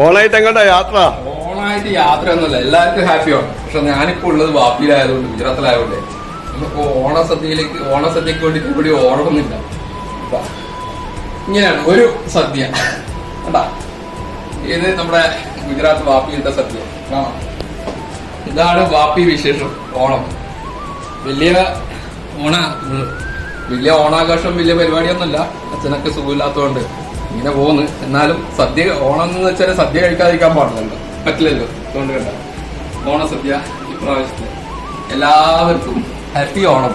ഓണായിട്ട് എങ്ങോട്ടാ യാത്ര? ഓണായിട്ട് യാത്ര ഒന്നുമല്ല, എല്ലാവർക്കും ഹാപ്പിയാണ്. പക്ഷെ ഞാനിപ്പോ ഉള്ളത് വാപ്പിയിലായതുകൊണ്ട്, ഗുജറാത്തിലായതുകൊണ്ട് നമുക്ക് ഓണസദ്യക്ക് വേണ്ടിട്ട് കൂടി ഓർമ്മൊന്നുമില്ല. ഇങ്ങനെയാണ് ഒരു സദ്യ കണ്ടാ. ഇത് നമ്മുടെ ഗുജറാത്ത് വാപ്പിയിലത്തെ സദ്യ കാണാം. ഇതാണ് വാപ്പി വിശേഷം. ഓണം വലിയ ഓണാഘോഷം, വലിയ പരിപാടിയൊന്നുമില്ല. അച്ഛനൊക്കെ സുഖമില്ലാത്തതുകൊണ്ട് ഇങ്ങനെ പോകുന്നു. എന്നാലും സദ്യ ഓണം എന്ന് വെച്ചാൽ സദ്യ കഴിക്കാതിരിക്കാൻ പാടില്ലല്ലോ, പറ്റില്ലല്ലോ. അതുകൊണ്ട് കണ്ട ഓണസദ്യ ഇപ്രാവശ്യത്തെ എല്ലാവർക്കും ഹാപ്പി ഓണം.